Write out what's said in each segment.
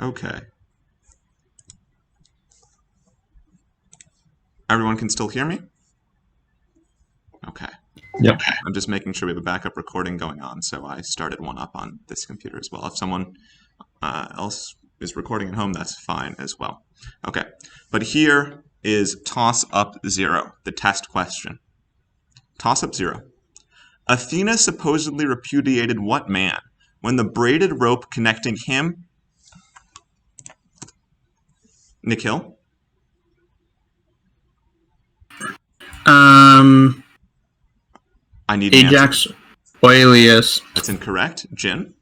Okay. Everyone can still hear me? Okay. Yep. I'm just making sure we have a backup recording going on, so I started one up on this computer as well. If someone else is recording at home, that's fine as well. Okay, but here is toss-up 0, the test question. Toss-up 0. Athena supposedly repudiated what man when the braided rope connecting him... Nikhil? I need an Ajax answer. Oileus. That's incorrect. Jin?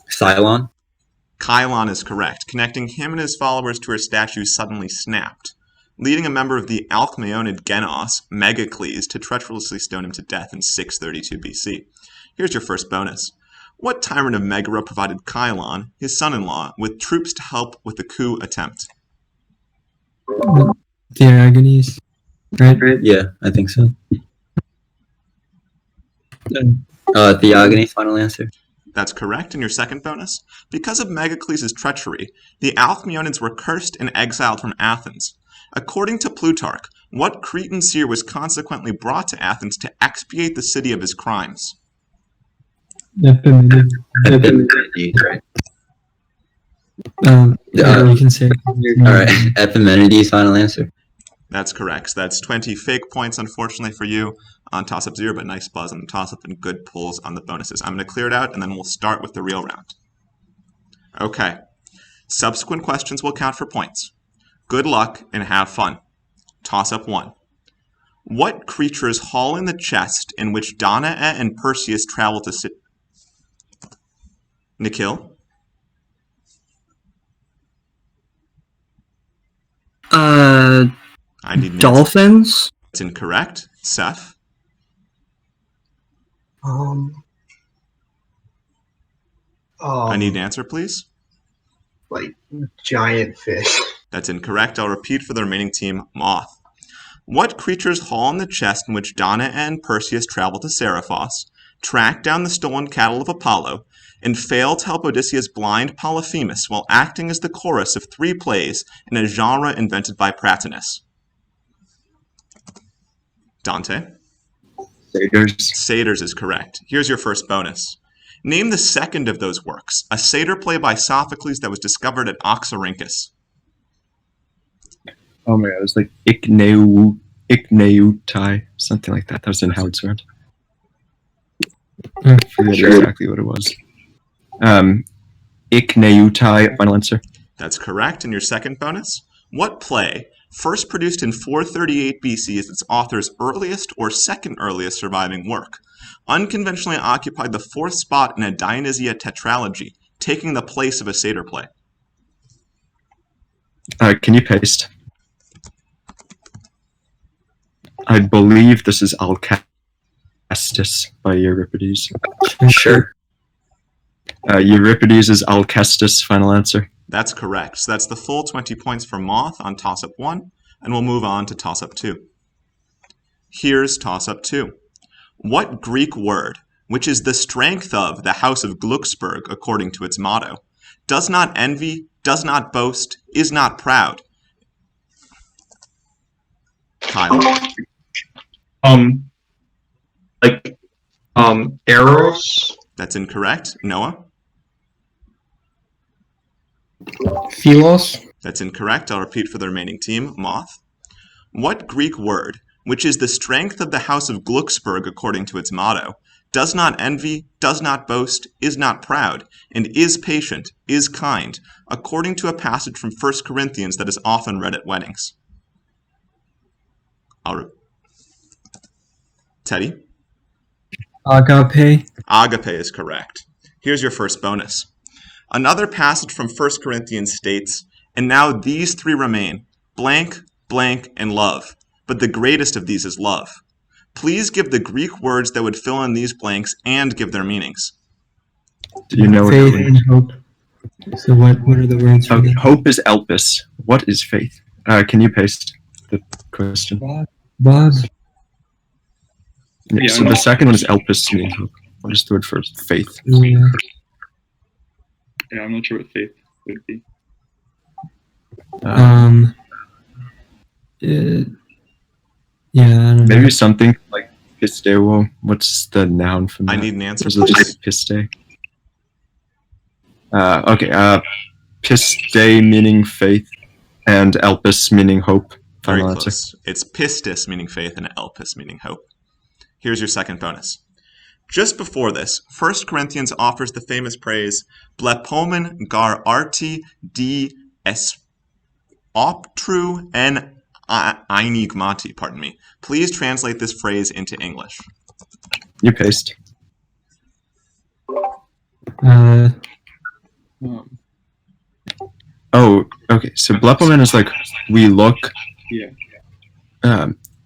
Cylon. Kylon is correct. Connecting him and his followers to her statue suddenly snapped, leading a member of the Alcmaeonid Genos, Megacles, to treacherously stone him to death in 632 BC. Here's your first bonus. What tyrant of Megara provided Kylon, his son-in-law, with troops to help with the coup attempt? Diogenes, right? Yeah, I think so. Theogony's final answer. That's correct. And your second bonus? Because of Megacles' treachery, the Alcmaeonids were cursed and exiled from Athens. According to Plutarch, what Cretan seer was consequently brought to Athens to expiate the city of his crimes? Epimenides, Right. you can say. Alright, Epimenides' final answer. That's correct. That's 20 fake points, unfortunately for you, on toss-up 0, but nice buzz on the toss-up and good pulls on the bonuses. I'm going to clear it out, and then we'll start with the real round. Okay. Subsequent questions will count for points. Good luck and have fun. Toss-up 1. What creatures haul in the chest in which Danae and Perseus travel to sit? Nikhil? I need an Dolphins? answer. It's incorrect. Seth? I need an answer, please. Like giant fish. That's incorrect. I'll repeat for the remaining team. Moth. What creatures haul in the chest in which Danae and Perseus travel to Seriphos, track down the stolen cattle of Apollo, and fail to help Odysseus blind Polyphemus while acting as the chorus of 3 plays in a genre invented by Pratinus? Dante? Satyrs. Satyrs is correct. Here's your first bonus. Name the second of those works, a satyr play by Sophocles that was discovered at Oxyrhynchus. Oh my god, it was like Ichneautai, something like that. That was in Howard Sword. I forget exactly what it was. Ichneautai, final answer. That's correct. And your second bonus? What play, first produced in 438 BC, is its author's earliest or second earliest surviving work, unconventionally occupied the 4th spot in a Dionysia tetralogy, taking the place of a satyr play? Can you paste? I believe this is Alcestis by Euripides. Sure. Euripides is Alcestis, final answer. That's correct. So that's the full 20 points for Moth on toss-up 1, and we'll move on to toss-up 2. Here's toss-up 2. What Greek word, which is the strength of the house of Glucksburg according to its motto, does not envy, does not boast, is not proud? Kyle? Eros. That's incorrect. Noah? Philos? That's incorrect. I'll repeat for the remaining team. Moth? What Greek word, which is the strength of the house of Glucksburg according to its motto, does not envy, does not boast, is not proud, and is patient, is kind, according to a passage from 1 Corinthians that is often read at weddings? Teddy? Agape. Agape is correct. Here's your first bonus. Another passage from 1 Corinthians states, and now these 3 remain, blank, blank, and love. But the greatest of these is love. Please give the Greek words that would fill in these blanks and give their meanings. Do you know Faith what and hope. So what are the words for that? hope is Elpis. What is faith? Can you paste the question? Bob? Yeah, so the second one is Elpis, meaning hope. I'll just do it first. Faith. Yeah. Yeah, I'm not sure what faith would be. Uh, yeah, I don't know. Maybe something like pisteo. What's the noun from that? I need an answer, Is it please. just piste? Okay. Piste meaning faith, and elpis meaning hope. Very Final answer. close. It's pistis, meaning faith, and elpis, meaning hope. Here's your second bonus. Just before this, 1 Corinthians offers the famous praise, blepomen gar arti di es optru en enigmati, pardon me. Please translate this phrase into English. You paste. Oh, okay. So blepomen is like we look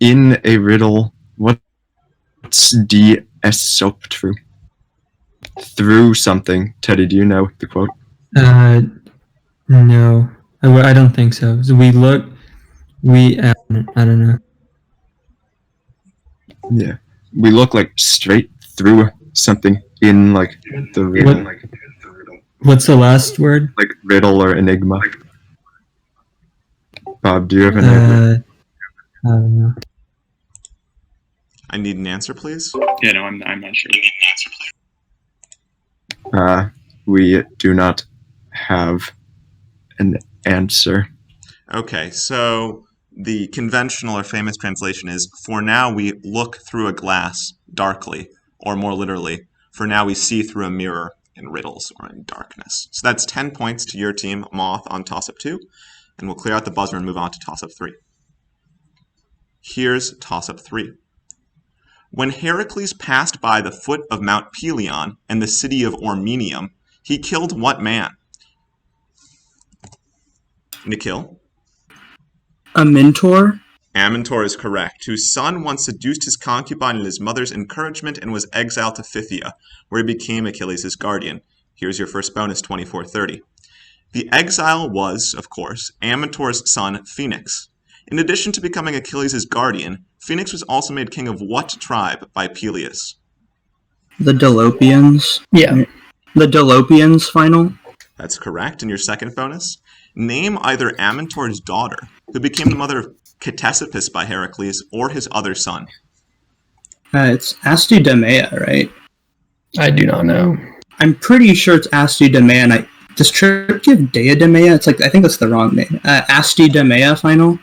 in a riddle. What's die esoptru? Through something. Teddy, do you know the quote? No, I don't think so. So I don't know. Yeah. We look like straight through something in like the riddle. What's the last word? Like riddle or enigma. Bob, do you have an idea? I don't know. I need an answer, please. Yeah, no, I'm not sure. We do not have an answer. Okay, so the conventional or famous translation is, for now we look through a glass darkly, or more literally, for now we see through a mirror in riddles or in darkness. So that's 10 points to your team, Moth, on toss-up 2, and we'll clear out the buzzer and move on to toss-up 3. Here's toss-up 3. When Heracles passed by the foot of Mount Pelion and the city of Ormenium, he killed what man? Nikhil? Amintor? Amintor is correct, whose son once seduced his concubine in his mother's encouragement and was exiled to Phthia, where he became Achilles' guardian. Here's your first bonus, 2430. The exile was, of course, Amintor's son, Phoenix. In addition to becoming Achilles' guardian, Phoenix was also made king of what tribe by Peleus? The Dolopians? Yeah. The Dolopians final? That's correct. And your second bonus? Name either Amintor's daughter, who became the mother of Ctesippus by Heracles, or his other son. It's Astudemea, right? I do not know. I'm pretty sure it's Astudemea, and does Trip give Deidemea? It's like, I think that's the wrong name. Astudemea final?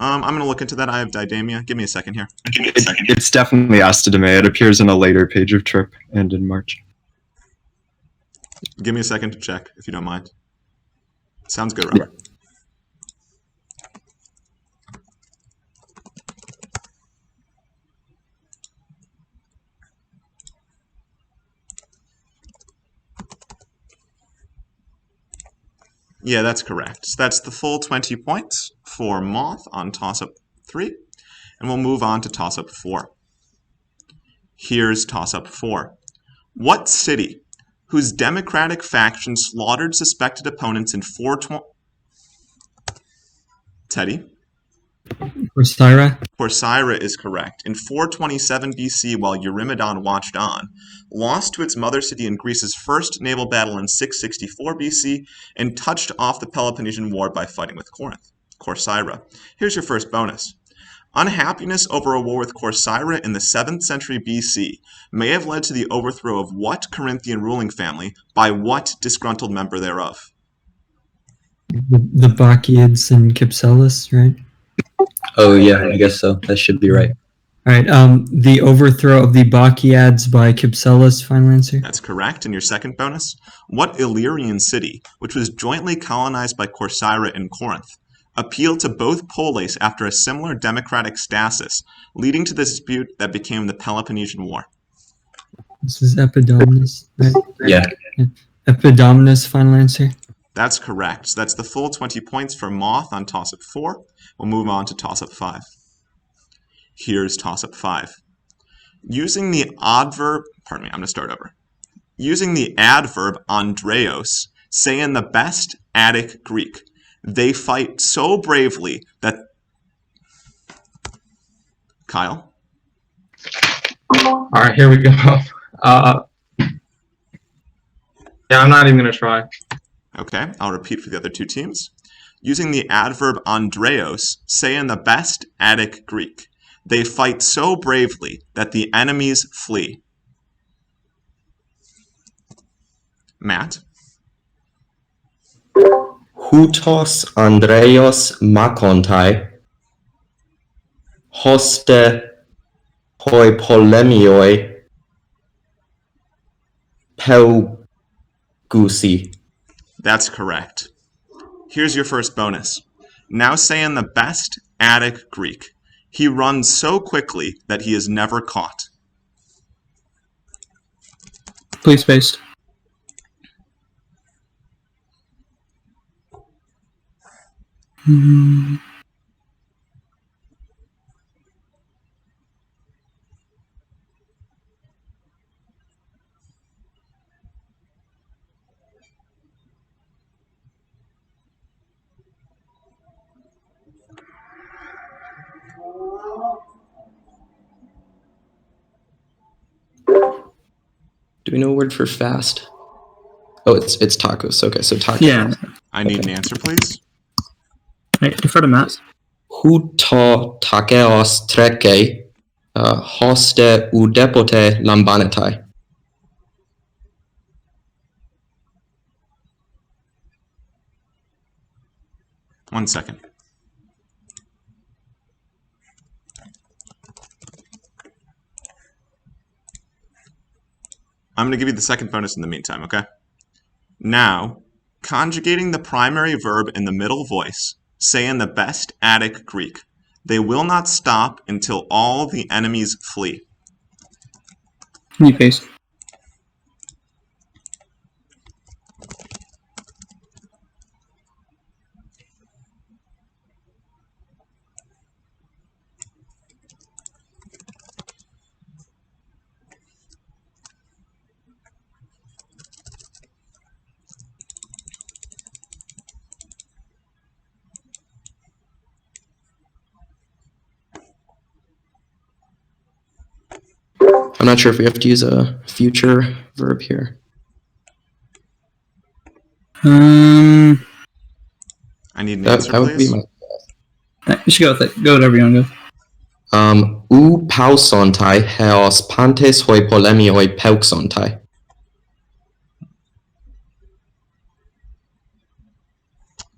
I'm going to look into that. I have Didamia. Give me a second here. It's definitely Astudemea. It appears in a later page of Trip and in March. Give me a second to check, if you don't mind. Sounds good, Robert. Yeah. Yeah, that's correct. So that's the full 20 points for Moth on toss-up 3, and we'll move on to toss-up 4. Here's toss-up 4. What city, whose democratic faction slaughtered suspected opponents in 420... Teddy? Corcyra? Corcyra is correct. In 427 BC, while Eurymedon watched on, lost to its mother city in Greece's first naval battle in 664 BC, and touched off the Peloponnesian War by fighting with Corinth. Corcyra. Here's your first bonus. Unhappiness over a war with Corcyra in the 7th century BC may have led to the overthrow of what Corinthian ruling family by what disgruntled member thereof? The Bacchiads and Cypselus, right? Oh, yeah, I guess so. That should be right. All right. The overthrow of the Bacchiads by Cypselus, final answer? That's correct. And your second bonus? What Illyrian city, which was jointly colonized by Corcyra and Corinth, appealed to both polis after a similar democratic stasis, leading to the dispute that became the Peloponnesian War? This is Epidaurus, right? Yeah. Epidaurus, final answer? That's correct. So that's the full 20 points for Moth on toss-up 4. We'll move on to toss-up 5. Here's toss-up 5. Using the adverb, pardon me, I'm going to start over. Using the adverb andreos, say in the best Attic Greek, they fight so bravely that... Kyle? All right, here we go. Yeah, I'm not even going to try. Okay, I'll repeat for the other two teams. Using the adverb andreos, say in the best Attic Greek, they fight so bravely that the enemies flee. Matt? Houtos Andreos Makontai, hoste hoi polemioi pelgusi. That's correct. Here's your first bonus. Now say in the best Attic Greek, he runs so quickly that he is never caught. Please paste. Do we know a word for fast? Oh, it's tacos. Okay, so tacos. Yeah. I need an answer, please. I defer to Matt. Huto takeos treke, hoste udepote lambanetai. 1 second. I'm going to give you the second bonus in the meantime, okay? Now, conjugating the primary verb in the middle voice, say in the best Attic Greek, they will not stop until all the enemies flee. Can you paste? I'm not sure if we have to use a future verb here. I need an answer, That would be please. You should go with it. Go whatever you want to go. U pausontai heos pantes hoi polemioi peuxontai.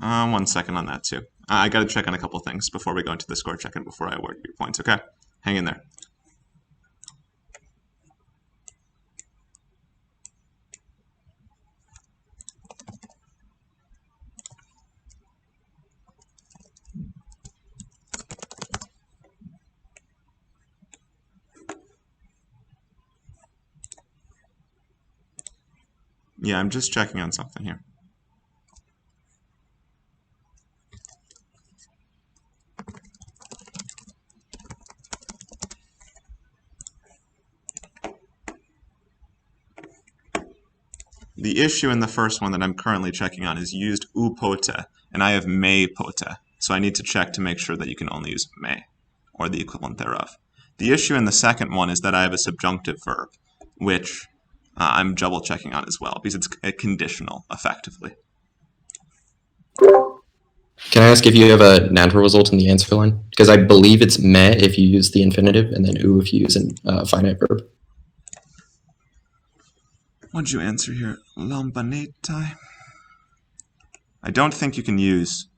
One second on that, too. I got to check on a couple things before we go into the score check and before I award your points, okay? Hang in there. Yeah, I'm just checking on something here. The issue in the first one that I'm currently checking on is used upote, and I have may pote. So I need to check to make sure that you can only use may, or the equivalent thereof. The issue in the second one is that I have a subjunctive verb, which I'm double checking on as well, because it's a conditional, effectively. Can I ask if you have a natural result in the answer line? Because I believe it's me if you use the infinitive, and then u if you use a finite verb. What'd you answer here? Lambanetai? I don't think you can use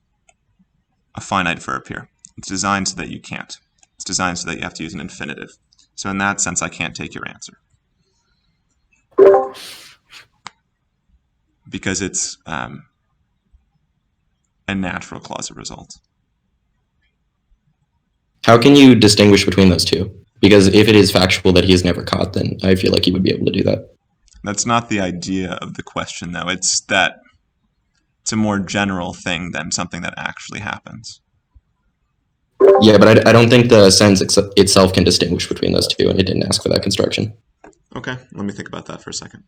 a finite verb here. It's designed so that you can't. It's designed so that you have to use an infinitive. So in that sense, I can't take your answer. Because it's a natural clause of result. How can you distinguish between those two? Because if it is factual that he is never caught, then I feel like he would be able to do that. That's not the idea of the question, though. It's that it's a more general thing than something that actually happens. Yeah, but I don't think the sentence itself can distinguish between those two, and it didn't ask for that construction. Okay, let me think about that for a second.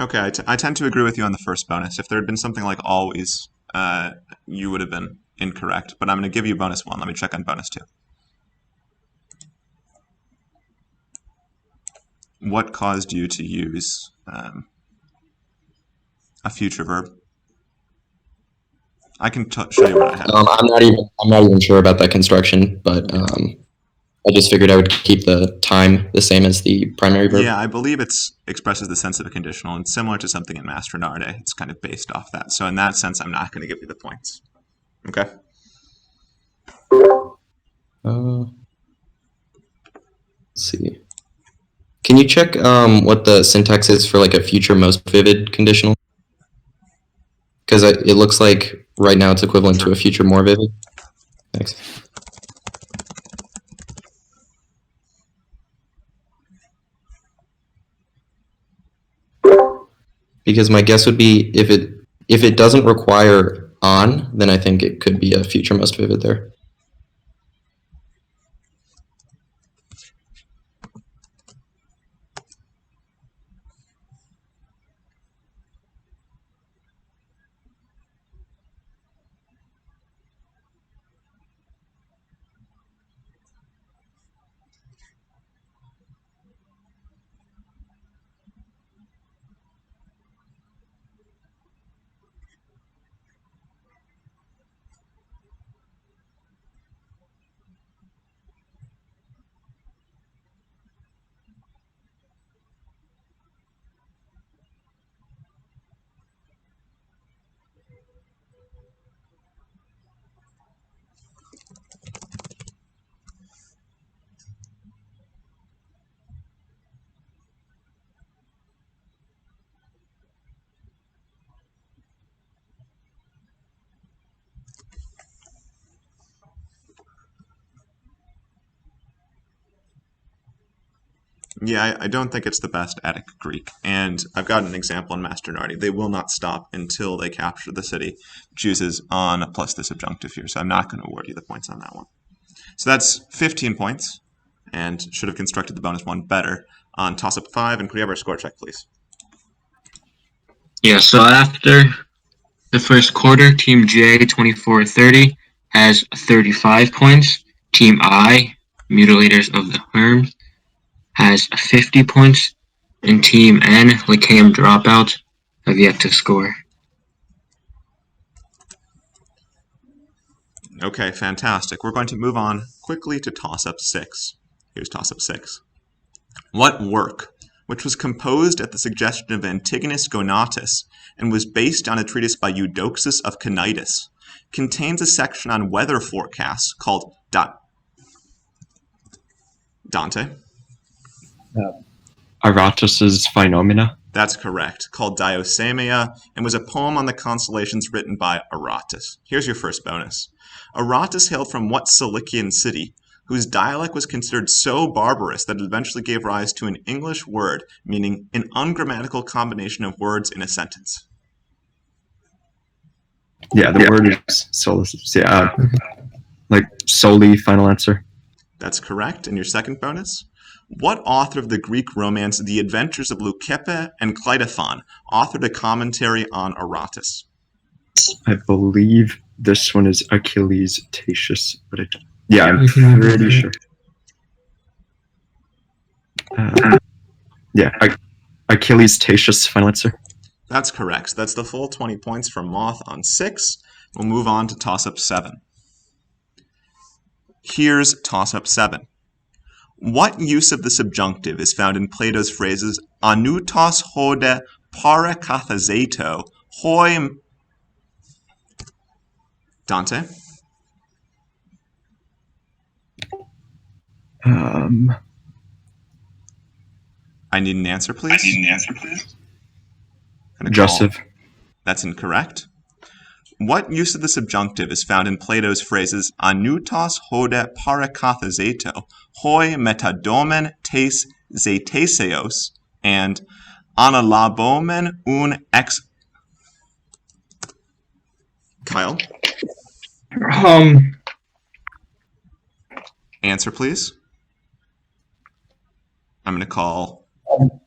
Okay, I tend to agree with you on the first bonus. If there had been something like always, you would have been incorrect. But I'm going to give you bonus 1. Let me check on bonus 2. What caused you to use a future verb? I can show you what I have. I'm not even sure about that construction, but I just figured I would keep the time the same as the primary verb. Yeah, I believe it expresses the sense of a conditional, and similar to something in Mastronarde, it's kind of based off that. So in that sense, I'm not going to give you the points. Okay. Let's see. Can you check what the syntax is for like a future most vivid conditional? Because it looks like right now it's equivalent to a future more vivid. Thanks. Because my guess would be if it doesn't require on, then I think it could be a future most vivid there. Yeah, I don't think it's the best Attic Greek. And I've got an example in Mastronarde. They will not stop until they capture the city, which uses on plus the subjunctive here. So I'm not going to award you the points on that one. So that's 15 points, and should have constructed the bonus 1 better on toss-up 5. And could we have our score check, please? Yeah, so after the first quarter, Team J, 24-30, has 35 points. Team I, Mutilators of the Herms, has 50 points. And Team N, Lyceum Dropouts, have yet to score. Okay, fantastic. We're going to move on quickly to toss-up 6. Here's toss-up 6. What work, which was composed at the suggestion of Antigonus Gonatus and was based on a treatise by Eudoxus of Cnidus, contains a section on weather forecasts called Dante? Aratus's Phenomena. That's correct, called Diosamia, and was a poem on the constellations written by Aratus. Here's your first bonus. Aratus hailed from what Cilician city, whose dialect was considered so barbarous that it eventually gave rise to an English word meaning an ungrammatical combination of words in a sentence? Yeah, the word is solus. Yeah, like solely final answer. That's correct. And your second bonus? What author of the Greek romance The Adventures of Leucippe and Cleitophon authored a commentary on Aratus? I believe this one is Achilles Tatius, but I'm pretty sure. Achilles Tatius, final answer. That's correct. That's the full 20 points from Moth on 6. We'll move on to toss-up 7. Here's toss-up 7. What use of the subjunctive is found in Plato's phrases anoutos hode parakathazeto hoi... Dante? I need an answer, please. Joseph. That's incorrect. What use of the subjunctive is found in Plato's phrases anoutos hode parakathazeto hoi metadomen tes zeteseos and analabomen un ex... Kyle? Answer, please. I'm going to call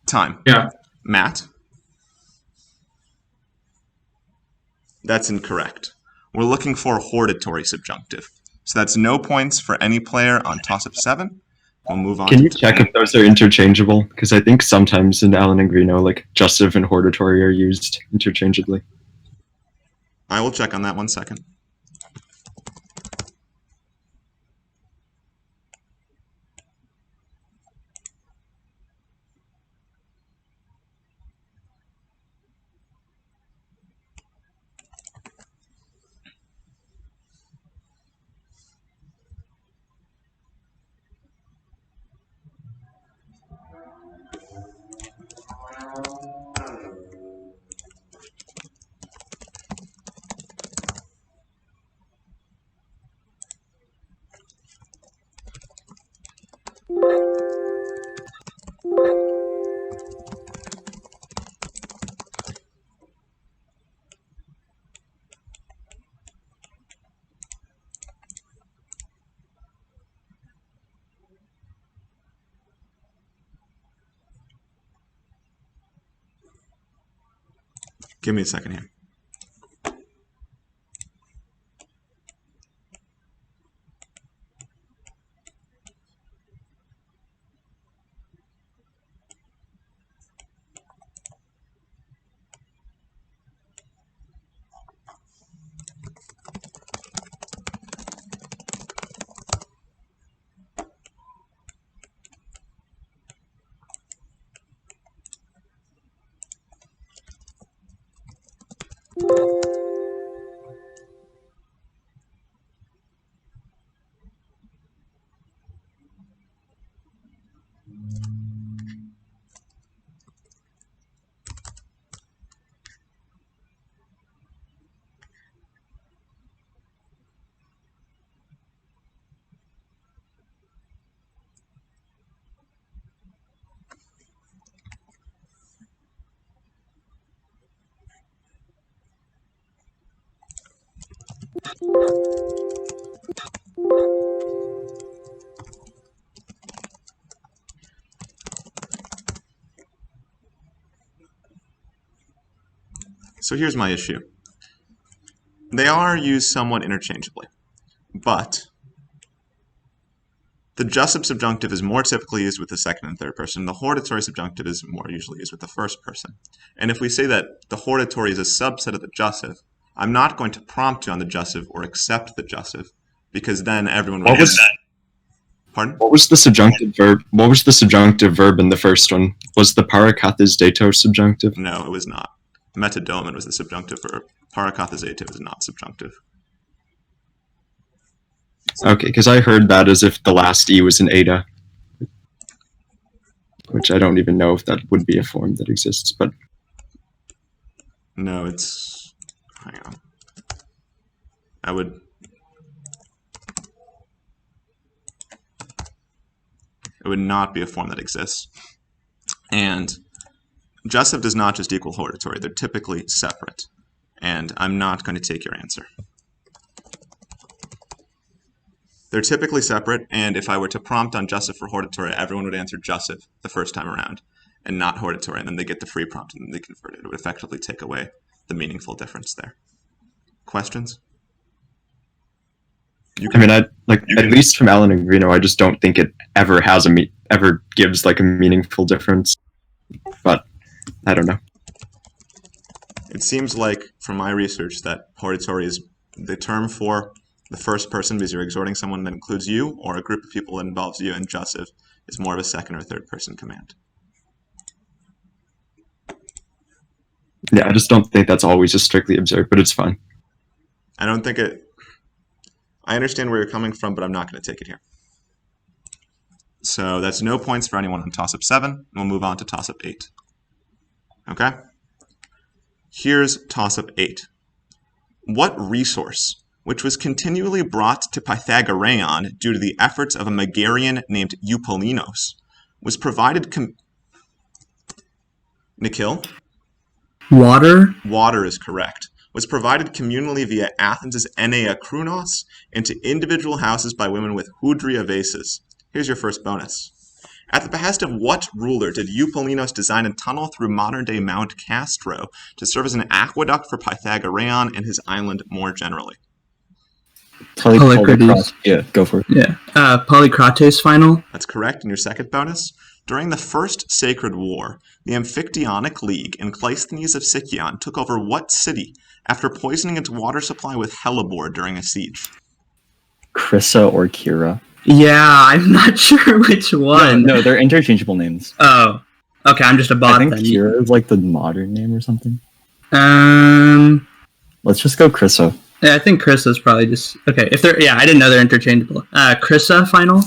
time. Yeah. Matt? That's incorrect. We're looking for hortatory subjunctive. So that's no points for any player on toss-up 7. We'll move on Can to you check if those are interchangeable? Because I think sometimes in Alan and Greeno, like justive and hortatory are used interchangeably. I will check on that 1 second. Give me a second here. So here's my issue. They are used somewhat interchangeably, but the jussive subjunctive is more typically used with the second and third person. The hortatory subjunctive is more usually used with the first person. And if we say that the hortatory is a subset of the jussive, I'm not going to prompt you on the jussive or accept the jussive, because then everyone will... Pardon? What was the subjunctive verb? What was the subjunctive verb in the first one? Was the parakathis datos subjunctive? No, it was not. Metadomen was the subjunctive verb. Parakathizative is not subjunctive. Okay, because I heard that as if the last E was an eta, which I don't even know if that would be a form that exists, but... No, it's... Hang on. It would not be a form that exists. And jussive does not just equal hortatory. They're typically separate. And I'm not going to take your answer. They're typically separate, and if I were to prompt on jussive for hortatory, everyone would answer jussive the first time around, and not hortatory, and then they get the free prompt, and then they convert it. It would effectively take away the meaningful difference there. Questions? I mean, at least from Alan and Greeno, I just don't think it ever has ever gives like a meaningful difference. But I don't know. It seems like, from my research, that hortatory is the term for the first person because you're exhorting someone that includes you or a group of people that involves you, and jussive is more of a second or third person command. Yeah, I just don't think that's always just strictly observed, but it's fine. I don't think it... I understand where you're coming from, but I'm not going to take it here. So that's no points for anyone on toss-up 7. We'll move on to toss-up 8. Okay? Here's toss-up 8. What resource, which was continually brought to Pythagoreon due to the efforts of a Megarian named Eupolinos, was provided... Nikhil? Water? Water is correct. Was provided communally via Athens' Enea Krunos into individual houses by women with hudria vases. Here's your first bonus. At the behest of what ruler did Eupolinos design a tunnel through modern-day Mount Castro to serve as an aqueduct for Pythagorean and his island more generally? Polycrates. Yeah, go for it. Yeah. Polycrates final. That's correct. And your second bonus? During the First Sacred War, the Amphictyonic League in Cleisthenes of Sicyon took over what city after poisoning its water supply with hellebore during a siege? Krissa or Kira. Yeah, I'm not sure which one. No, they're interchangeable names. Oh, okay. I'm just a bot I think then. Kira is like the modern name or something. Let's just go Krissa. Yeah, I think Krisa's probably just okay. If they're I didn't know they're interchangeable. Krissa final.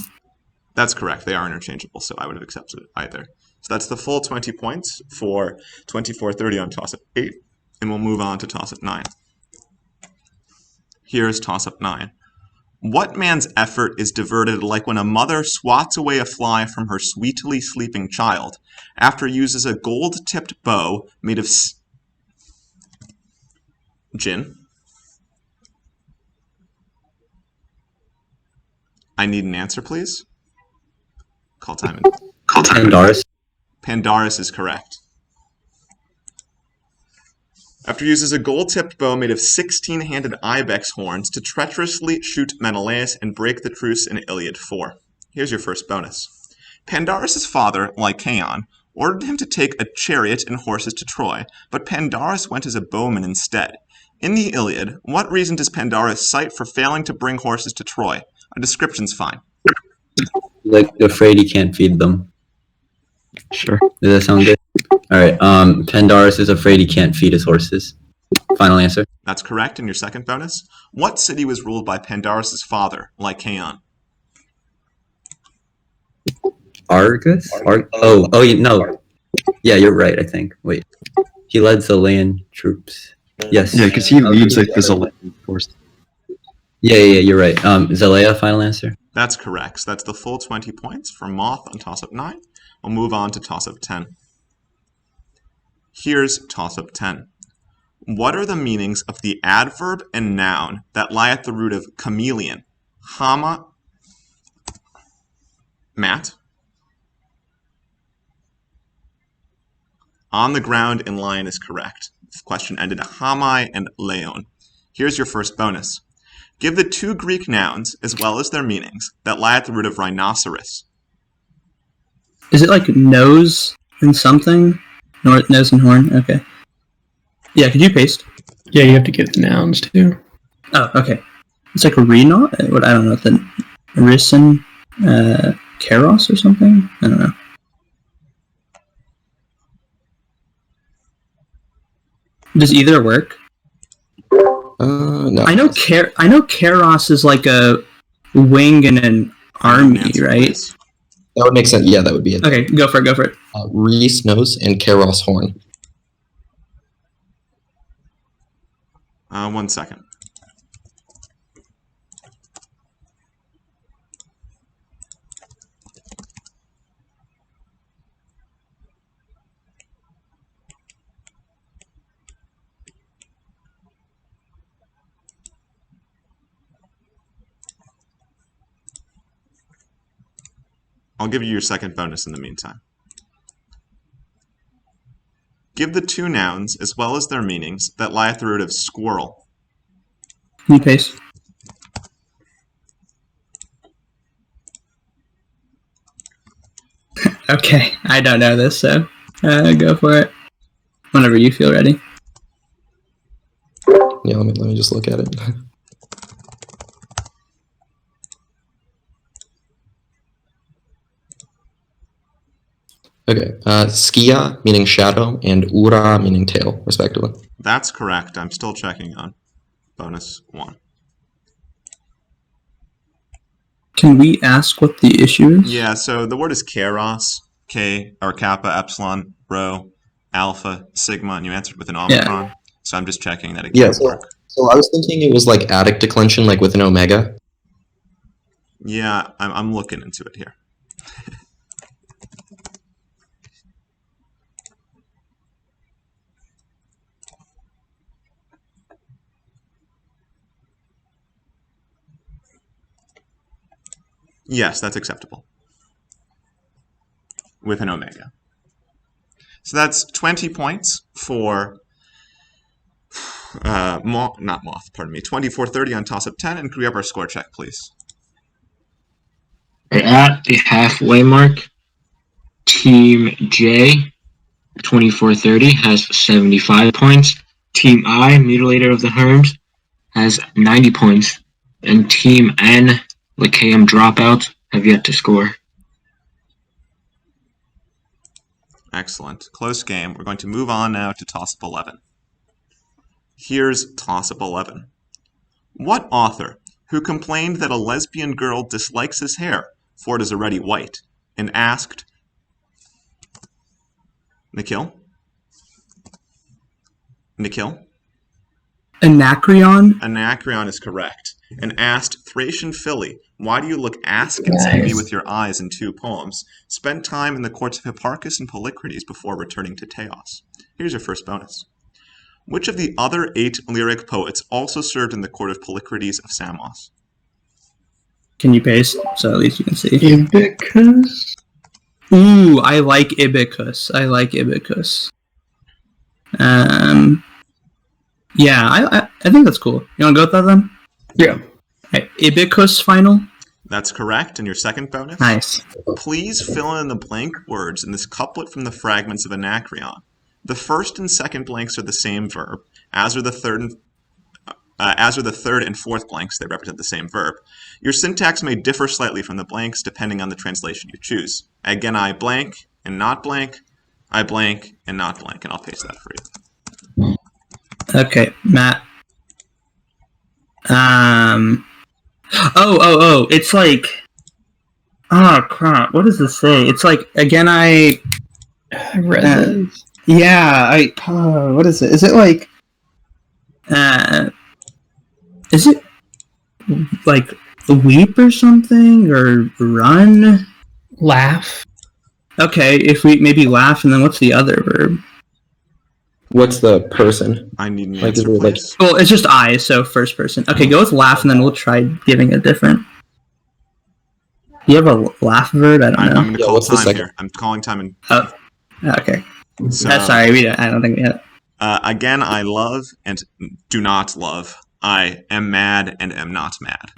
That's correct. They are interchangeable, so I would have accepted it either. So that's the full 20 points for 24-30 on toss-up 8, and we'll move on to toss-up 9. Here's toss-up 9. What man's effort is diverted like when a mother swats away a fly from her sweetly sleeping child after uses a gold-tipped bow made of Jin? I need an answer, please. Call time. Pandarus. Pandarus is correct. After uses a gold-tipped bow made of 16-handed ibex horns to treacherously shoot Menelaus and break the truce in Iliad 4. Here's your first bonus. Pandarus' father, Lycaon, ordered him to take a chariot and horses to Troy, but Pandarus went as a bowman instead. In the Iliad, what reason does Pandarus cite for failing to bring horses to Troy? A description's fine. Like afraid he can't feed them. Sure. Does that sound good? All right. Pandarus is afraid he can't feed his horses. Final answer. That's correct. And your second bonus? What city was ruled by Pandarus' father, Lycaon? Argus? No. Yeah, you're right, I think. Wait. He led Zalaean troops. Yes. Yeah, because he leads like the Zalaean force. Yeah, you're right. Zalea, final answer? That's correct. So that's the full 20 points for Moth on toss-up 9. We'll move on to toss-up 10. Here's toss-up 10. What are the meanings of the adverb and noun that lie at the root of chameleon? Hama. Matt? On the ground and lion is correct. This question ended hamai and leon. Here's your first bonus. Give the two Greek nouns, as well as their meanings, that lie at the root of rhinoceros. Is it like nose and something? Nose and horn? Okay. Yeah, could you paste? Yeah, you have to get the nouns too. Oh, okay. It's like reno? What, I don't know. The risen, Karos or something? I don't know. Does either work? No. I know Karos is like a wing in an army, right? That would make sense. Yeah, that would be it. Okay, go for it. Reese nose and Karos horn. 1 second. I'll give you your second bonus in the meantime. Give the two nouns, as well as their meanings, that lie at the root of squirrel. Can you paste? Okay, I don't know this, so go for it. Whenever you feel ready. Yeah, let me just look at it. Okay, skia meaning shadow and ura meaning tail, respectively. That's correct. I'm still checking on bonus 1. Can we ask what the issue is? Yeah, so the word is Karos, K or Kappa, Epsilon, Rho, Alpha, Sigma, and you answered with an Omicron. Yeah. So I'm just checking that it can work. So I was thinking it was like attic declension, like with an omega. Yeah, I'm looking into it here. Yes, that's acceptable. with an omega. So that's 20 points for 2430 on toss-up 10, and could we have our score check, please? At the halfway mark, Team J, 2430, has 75 points. Team I, Mutilator of the Herms, has 90 points. And Team N, Lyceum Dropouts, have yet to score. Excellent. Close game. We're going to move on now to toss-up 11. Here's toss-up 11. What author, who complained that a lesbian girl dislikes his hair, for it is already white, and asked... Nikhil? Anacreon? Anacreon is correct. And asked Thracian Philly, why do you look askance at me with your eyes in 2 poems? Spent time in the courts of Hipparchus and Polycrates before returning to Teos. Here's your first bonus. Which of the other 8 lyric poets also served in the court of Polycrates of Samos? Can you paste so at least you can see? Ibycus? Ooh, I like Ibycus. Yeah, I think that's cool. You want to go with that then? Yeah. Okay, Ibycus final? That's correct. And your second bonus? Nice. Please fill in the blank words in this couplet from the fragments of Anacreon. The first and second blanks are the same verb, as are the third and fourth blanks. They represent the same verb. Your syntax may differ slightly from the blanks depending on the translation you choose. Again, I blank and not blank. I blank and not blank. And I'll paste that for you. Okay, Matt. It's like... Oh, crap. What does this say? It's like, again, I read this. Yeah, what is it? Is it like... is it like weep or something? Or run? Laugh. Okay, if we maybe laugh, and then what's the other verb? What's the person? I need an Like, answer, is it like- please. Well, it's just I, so first person. Okay, go with laugh, and then we'll try giving a different... You have a laugh verb? I don't know. I'm going to Yeah, call what's the time second? here. I'm calling time. And Okay. so, Sorry, I don't think we had it. again, I love and do not love. I am mad and am not mad.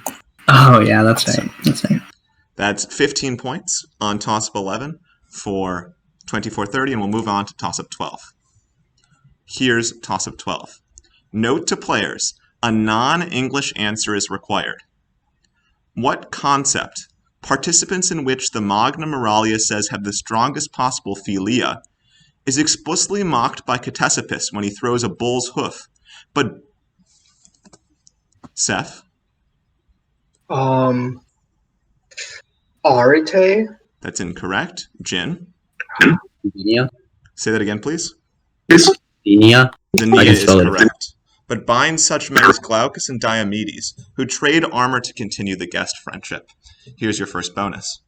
Oh, yeah, that's right. That's 15 points on toss-up 11 for 2430, and we'll move on to toss-up 12. Here's toss-up 12. Note to players, a non-English answer is required. What concept, participants in which the Magna Moralia says have the strongest possible philia, is explicitly mocked by Ctesippus when he throws a bull's hoof, but... Seth? Arete? That's incorrect. Jin? Xenia? Say that again, please. Xenia? The I Nia can is spell it. correct. But binds such men as Glaucus and Diomedes, who trade armor to continue the guest friendship. Here's your first bonus.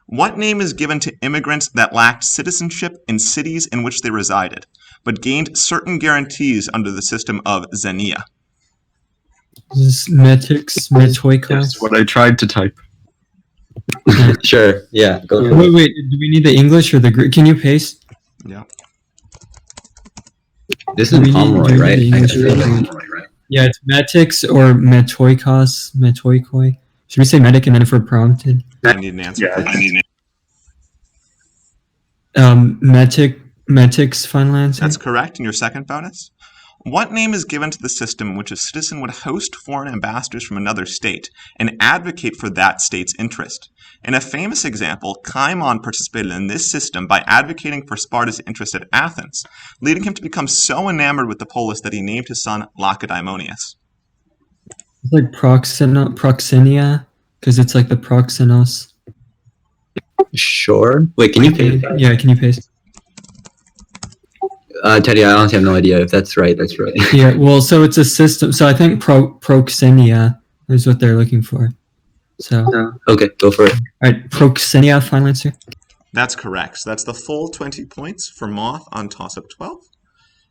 What name is given to immigrants that lacked citizenship in cities in which they resided, but gained certain guarantees under the system of Xenia? This is Metix, Metoikos. That's what I tried to type. Sure. Yeah. Go for it. Wait, do we need the English or the Greek? Can you paste? Yeah. This Do is we need Pomeroy, right? the I English can or feel the it. Greek? Yeah, it's Metix or Metoikos, Metoikoi. Should we say medic and then if we're prompted? I need an answer. Yeah, please. Metix final answer. That's correct. And your second bonus? What name is given to the system in which a citizen would host foreign ambassadors from another state and advocate for that state's interest? In a famous example, Cimon participated in this system by advocating for Sparta's interest at Athens, leading him to become so enamored with the polis that he named his son Lacedaemonius. It's like Proxinia, because it's like the Proxinos. Sure. Wait, can you paste? Yeah, can you paste? Teddy, I honestly have no idea if that's right. That's right. Yeah, well, so it's a system. So I think Proxinia is what they're looking for. So, Okay, go for it. all right, Proxinia final answer. That's correct. So that's the full 20 points for Moth on toss-up 12.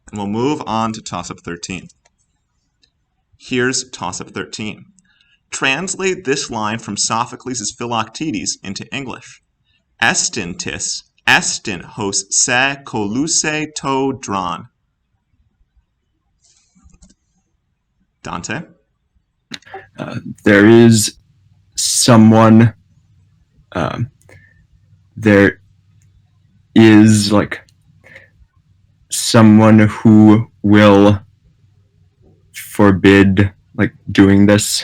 And we'll move on to toss-up 13. Here's toss-up 13. Translate this line from Sophocles' Philoctetes into English. Estintis Estin hos se coluse to dran. Dante? There is someone. There is like someone who will forbid like doing this.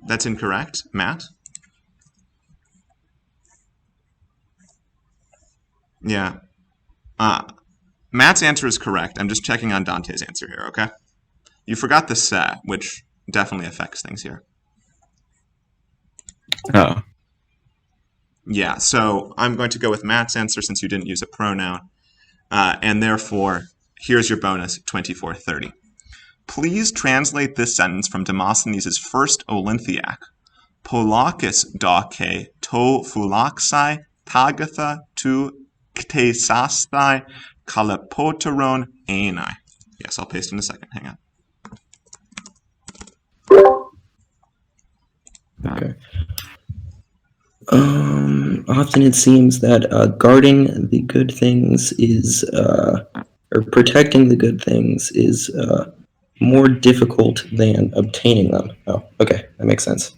That's incorrect. Matt? Yeah. Matt's answer is correct. I'm just checking on Dante's answer here, okay? You forgot the se, which definitely affects things here. Oh. Yeah, so I'm going to go with Matt's answer since you didn't use a pronoun. And therefore, here's your bonus, 2430. Please translate this sentence from Demosthenes' first Olympiac. Polakis dake to phulaxai tagatha tu ktesastai kalapoteron enai. Yes, I'll paste in a second. Hang on. Okay. Often it seems that guarding the good things is, or protecting the good things is more difficult than obtaining them. Oh, okay, that makes sense.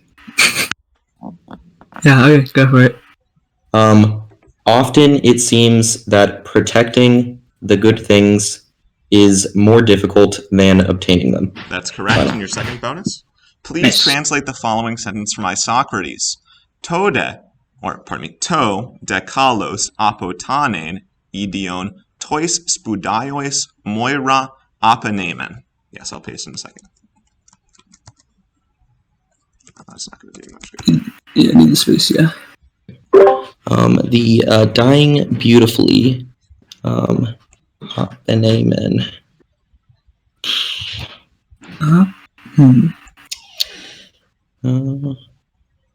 Yeah, okay, go for it. Often it seems that protecting the good things is more difficult than obtaining them. That's correct. And your second bonus? Please translate the following sentence from Isocrates. To dekalos apotanen idion tois spudaios moira apanemen. Yes, I'll paste in a second. That's not going to do much good. Yeah, I need the space, yeah. The dying beautifully, apanemen.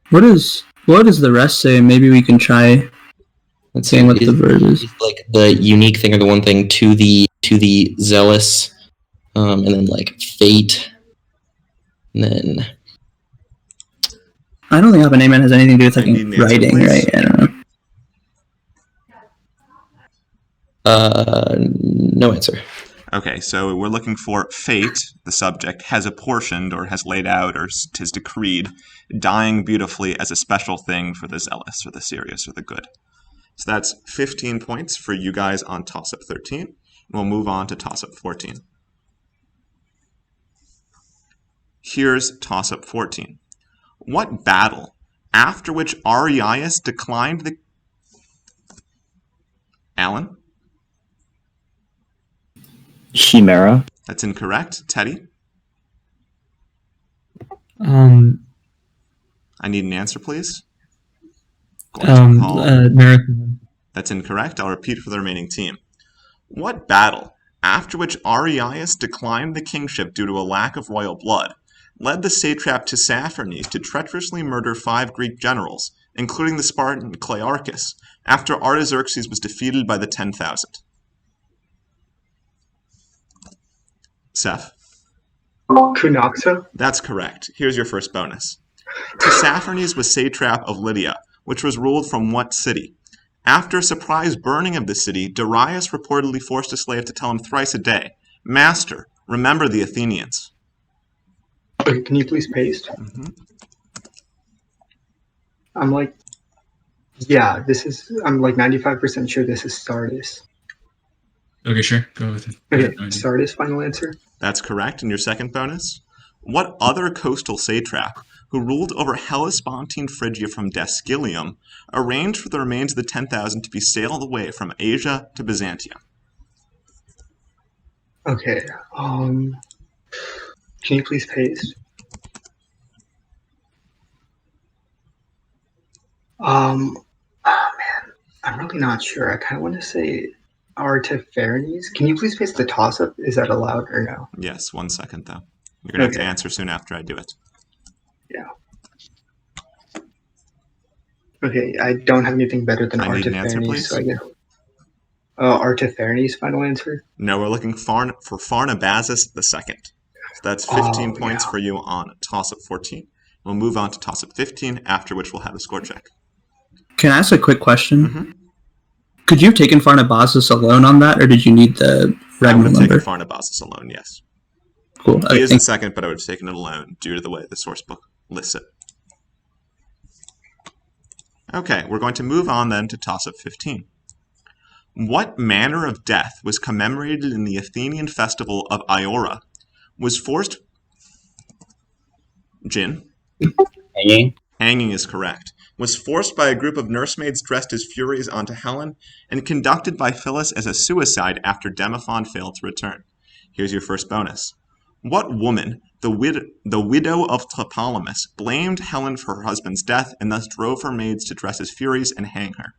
What does the rest say? Maybe we can try saying what the verb is. Like the unique thing or the one thing to the zealous, and then like fate, and then I don't think apanemen has anything to do with like answer, writing, please. right? I don't know. No answer. Okay, so we're looking for fate, the subject, has apportioned or has laid out or 'tis decreed, dying beautifully as a special thing for the zealous or the serious or the good. So that's 15 points for you guys on toss-up 13. We'll move on to toss-up 14. Here's toss-up 14. What battle, after which Ariaeus declined the... Alan? Chimera. That's incorrect. Teddy? Um, I need an answer, please. Marathon. That's incorrect. I'll repeat for the remaining team. What battle, after which Ariaeus declined the kingship due to a lack of royal blood, led the satrap Tissaphernes to treacherously murder 5 Greek generals, including the Spartan Clearchus, after Artaxerxes was defeated by the 10,000? Seth? Cunaxa? That's correct. Here's your first bonus. Tissaphernes was satrap of Lydia, which was ruled from what city? After a surprise burning of the city, Darius reportedly forced a slave to tell him thrice a day, "Master, remember the Athenians." Okay, can you please paste? Mm-hmm. I'm like 95% sure this is Sardis. Okay, sure. Go with it. Okay, Sardis, final answer? That's correct. And your second bonus? What other coastal satrap, who ruled over Hellespontine Phrygia from Dascylium, arranged for the remains of the 10,000 to be sailed away from Asia to Byzantium? Okay, can you please paste? Oh man, I'm really not sure. I kind of want to say Artaxerxes. Can you please paste the toss-up? Is that allowed or no? Yes, 1 second though. You're going to have to answer soon after I do it. Yeah. Okay, I don't have anything better than I need an answer, Artaxerxes, please. so I get Artaxerxes, final answer? No, we're looking for Pharnabazus II. So that's 15 points for you on toss-up 14. We'll move on to toss-up 15, after which we'll have a score check. Can I ask a quick question? Mhm. Could you have taken Pharnabazus alone on that, or did you need the I red would have taken number? Pharnabazus alone, yes. Cool. He is in second, but I would have taken it alone due to the way the source book lists it. Okay, we're going to move on then to toss-up 15. What manner of death was commemorated in the Athenian festival of Iora? Was forced... Jin? Hanging. Hanging is correct. Was forced by a group of nursemaids dressed as Furies onto Helen, and conducted by Phyllis as a suicide after Demophon failed to return. Here's your first bonus. What woman, the widow of Tlepolemus, blamed Helen for her husband's death and thus drove her maids to dress as Furies and hang her?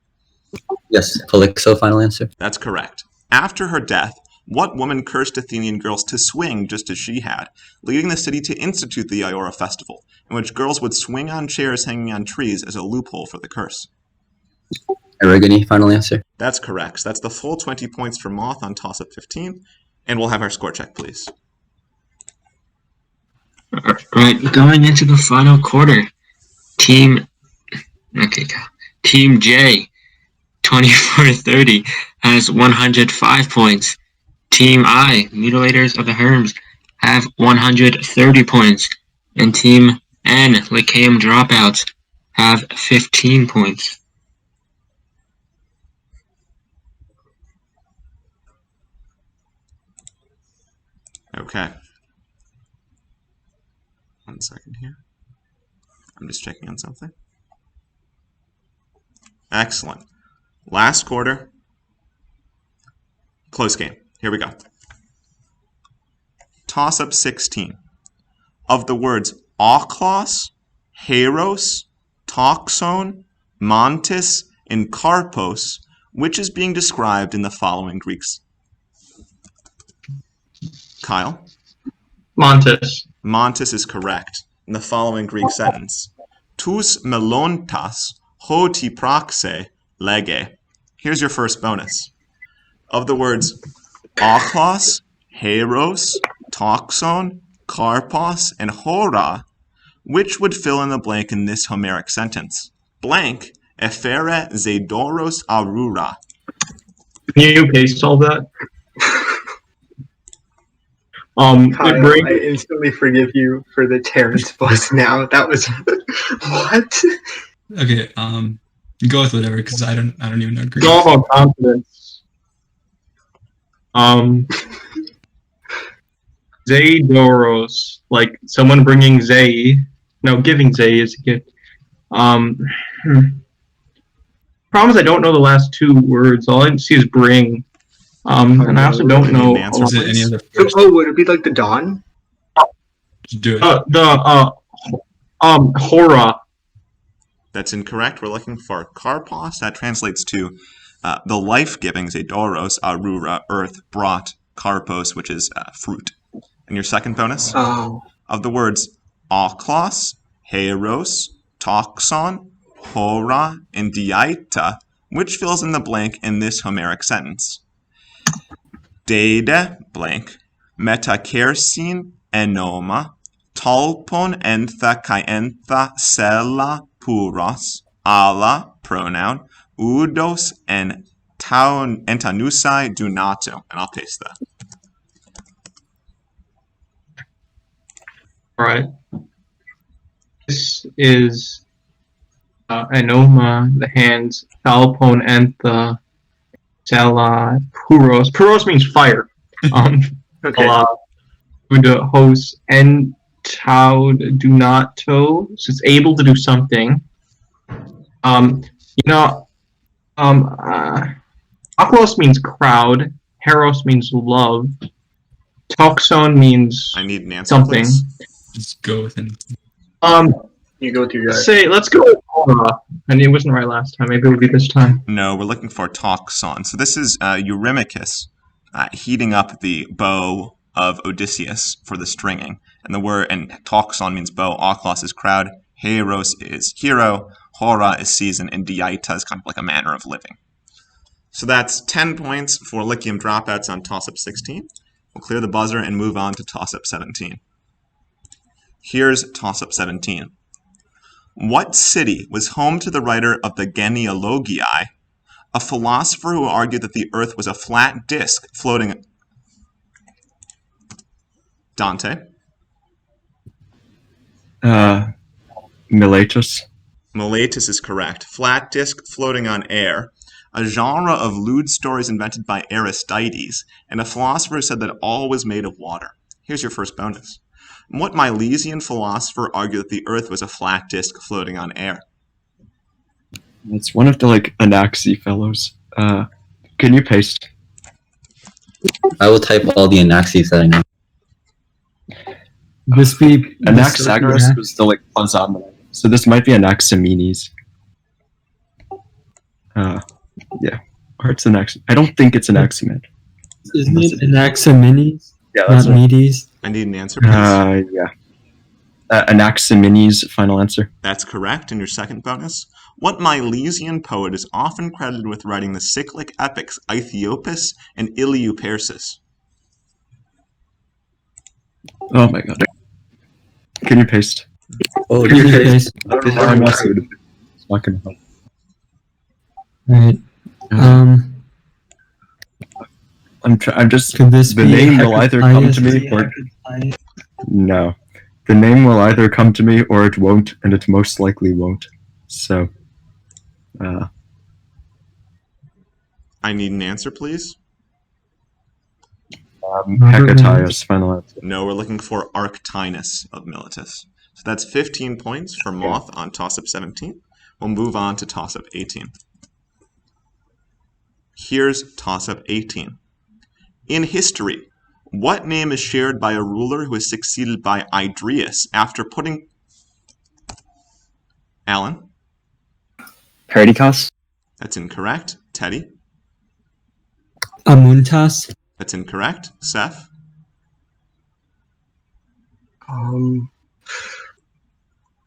Yes, Calypso, final answer. That's correct. After her death, what woman cursed Athenian girls to swing just as she had, leading the city to institute the Iora festival, in which girls would swing on chairs hanging on trees as a loophole for the curse? Arigone, final answer. That's correct. So that's the full 20 points for Moth on toss-up 15, and we'll have our score check, please. Right, going into the final quarter, Team J, 24-30, has 105 points. Team I, Mutilators of the Herms, have 130 points. And Team N, Lyceum Dropouts, have 15 points. Okay. 1 second here. I'm just checking on something. Excellent. Last quarter. Close game. Here we go. Toss-up 16. Of the words Auklos, Heros, Toxon, Montis, and Karpos, which is being described in the following Greeks? Kyle? Montes. Montis is correct in the following Greek sentence. Tous melontas hoti praxe lege. Here's your first bonus. Of the words Auklos, Heros, Toxon, Karpos, and Hora, which would fill in the blank in this Homeric sentence? Blank, efere zedoros arura. Can you paste all that? Kyle, I instantly forgive you for the Terrence bus now. That was what? Okay, go with whatever because I don't even know Greek. It's all about confidence. Zaydoros, like someone bringing Zay. No, giving Zay is a gift. Problem is I don't know the last two words. All I see is bring. And I also don't know. Is it any other So, would it be like the Dawn? Just do it. Hora. That's incorrect. We're looking for Karpos. That translates to the life-giving Zedoros, Arura, earth, brought, Karpos, which is fruit. And your second bonus? Of the words Auklos, Heros, Toxon, Hora, and Diaita, which fills in the blank in this Homeric sentence? Deide, blank, metakersin enoma, talpon entha kai entha sella puros, ala, pronoun, udos and entanusai dunato. And I'll paste that. All right. This is enoma, the hands, talpon, entha, sella, puros. Puros means fire. Okay. Uda host and tau do not to, so it's able to do something. Aklos means crowd. Heros means love. Toxon means I need an answer, something. please. Just go with it. You go through your Let's go with Aura. And it wasn't right last time. Maybe it would be this time. No, we're looking for Toxon. So this is Eurymachus heating up the bow of Odysseus for the stringing. And the word, and Toxon means bow, Auklos is crowd, Heros is hero, Hora is season, and Diaita is kind of like a manner of living. So that's 10 points for Lyceum Dropouts on toss-up 16. We'll clear the buzzer and move on to toss-up 17. Here's toss-up 17. What city was home to the writer of the Genealogiae, a philosopher who argued that the Earth was a flat disk floating... Dante? Miletus. Miletus is correct. Flat disk floating on air, a genre of lewd stories invented by Aristides, and a philosopher who said that all was made of water. Here's your first bonus. What Milesian philosopher argued that the Earth was a flat disk floating on air? It's one of the Anaxi fellows. Can you paste? I will type all the Anaxis that I know. This be Anaxagoras was the Plausometer. So this might be Anaximenes. Yeah. Or it's I don't think it's Anaximed. Isn't it Anaximenes? Yeah, Not Medes? I need an answer, please. Yeah. Anaximenes, final answer. That's correct. And your second bonus? What Milesian poet is often credited with writing the cyclic epics Aethiopus and Iliupersis? Oh my god. Can you paste? Oh, Can you paste? It's not gonna help. Right. I'm just. Could this the be name will either come to me Hecatius? No. The name will either come to me or it won't, and it most likely won't. So. I need an answer, please. Hecatius, final answer. No, we're looking for Arctinus of Miletus. So that's 15 points for Moth on toss-up 17. We'll move on to toss-up 18. Here's toss-up 18. In history, what name is shared by a ruler who is succeeded by Idrius after putting... Alan? Perdiccas? That's incorrect. Teddy? Amuntas? That's incorrect. Seth?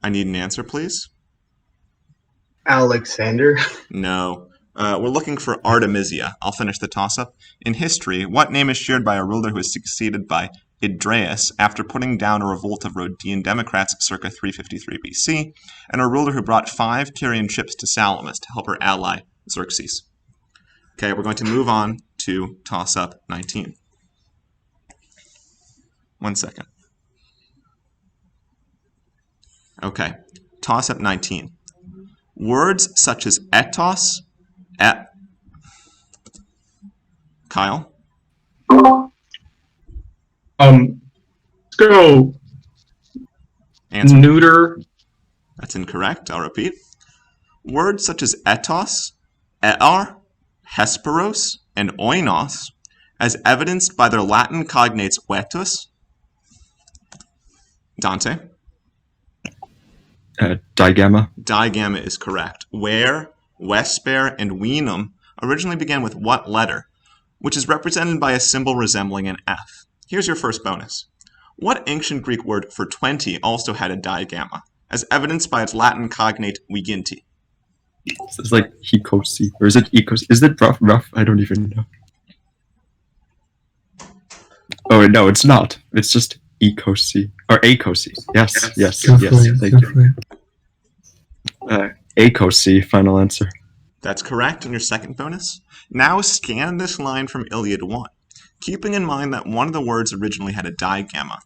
I need an answer, please. Alexander? No. We're looking for Artemisia. I'll finish the toss-up. In history, what name is shared by a ruler who is succeeded by Idrius after putting down a revolt of Rhodian Democrats circa 353 BC, and a ruler who brought 5 Tyrian ships to Salamis to help her ally Xerxes? Okay, we're going to move on to toss-up 19. 1 second. Okay, toss-up 19. Words such as etos, Kyle? Let's go. Answer. Neuter. That's incorrect. I'll repeat. Words such as etos, ear, hesperos, and oinos, as evidenced by their Latin cognates vetus. Dante? Digamma. Digamma is correct. Where, vesper, and venum originally began with what letter, which is represented by a symbol resembling an F. Here's your first bonus. What ancient Greek word for 20 also had a digamma, as evidenced by its Latin cognate viginti? It's like hikosi. Or is it ecos? Is it rough? I don't even know. Oh, no, it's not. It's just ecosi. Or acosi. Yes. Thank you. Acosi, final answer. That's correct. And your second bonus? Now scan this line from Iliad 1, keeping in mind that one of the words originally had a digamma.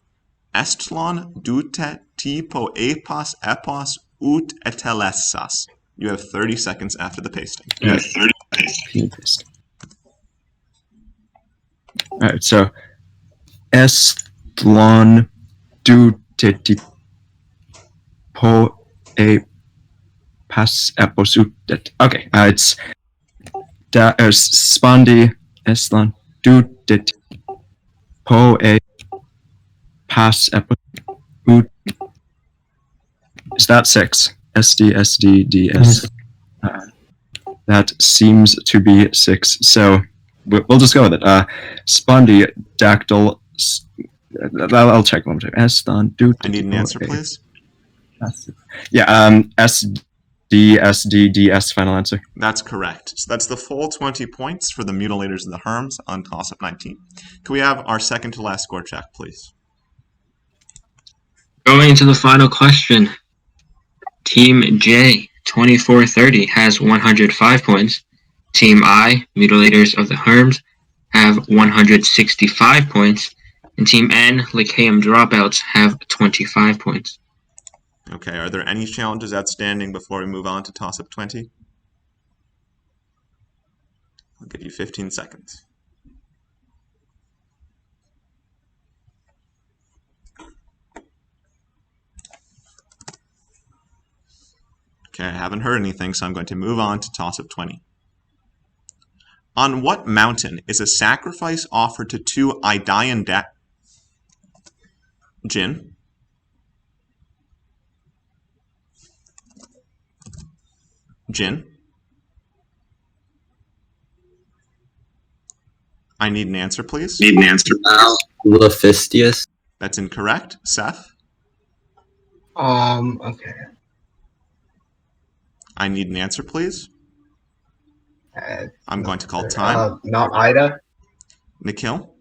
Estlon dute typo epos epos ut etelessas. You have 30 seconds after the pasting. Yeah, 30 paste. Alright, so Estlon dute typo epos epos ut. Okay, it's Spandi Estlon dute po e pas epos ut. Is that 6? SD. That seems to be 6. So we'll just go with it. Spondydactyl. I'll check one more time. I need an answer, please. Yeah. SDS. Final answer. That's correct. So that's the full 20 points for the Mutilators and the Herms on toss-up 19. Can we have our second to last score check, please? Going to the final question. Team J, 2430, has 105 points. Team I, Mutilators of the Herms, have 165 points. And Team N, Lyceum Dropouts, have 25 points. Okay, are there any challenges outstanding before we move on to toss-up 20? I'll give you 15 seconds. Okay, I haven't heard anything, so I'm going to move on to toss-up 20. On what mountain is a sacrifice offered to two Idaean Jin? Jin? I need an answer, please. Need an answer. Lephistius. That's incorrect. Seth? Okay. I need an answer, please. I'm going to call Mount time. Ida. Nikhil?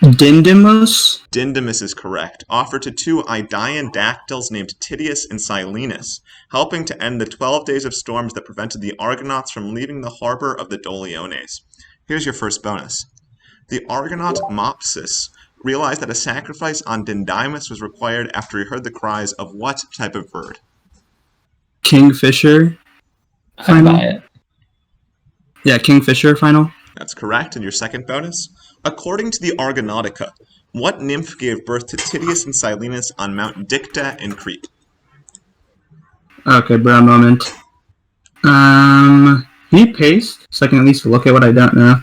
Dindymus? Dindymus is correct. Offered to two Idaean dactyls named Titius and Silenus, helping to end the 12 days of storms that prevented the Argonauts from leaving the harbor of the Doliones. Here's your first bonus. The Argonaut Mopsus realized that a sacrifice on Dindymus was required after he heard the cries of what type of bird? Kingfisher? I buy it. Yeah, Kingfisher final. That's correct. And your second bonus? According to the Argonautica, what nymph gave birth to Titius and Silenus on Mount Dicta in Crete? Okay, bro, moment. Can you paste so I can at least look at what I don't know?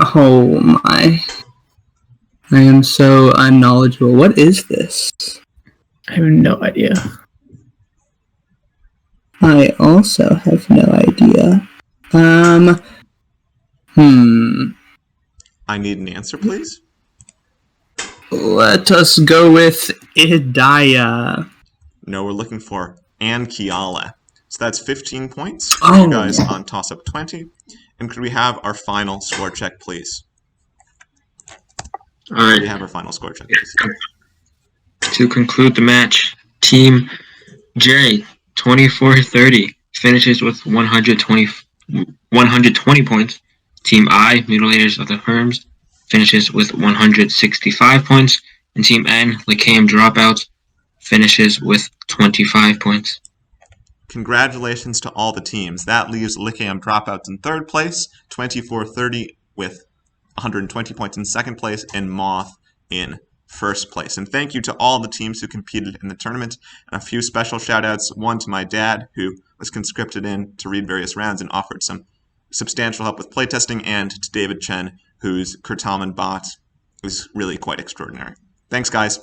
Oh my. I am so unknowledgeable. What is this? I have no idea. I also have no idea. I need an answer, please. Let us go with Idaea. No, we're looking for Anchiala. So that's 15 points for you guys on toss-up 20. And could we have our final score check, please? All right. Could we have our final score check, please? To conclude the match, Team J, 2430, finishes with 120 points. Team I, Mutilators of the Herms, finishes with 165 points. And Team N, Lyceum Dropouts, finishes with 25 points. Congratulations to all the teams. That leaves Lyceum Dropouts in third place, 2430 with 120 points in second place, and Moth in first place. And thank you to all the teams who competed in the tournament. And a few special shout outs, one to my dad, who was conscripted in to read various rounds and offered some substantial help with playtesting, and to David Chen, whose Kurtaman bot is really quite extraordinary. Thanks, guys.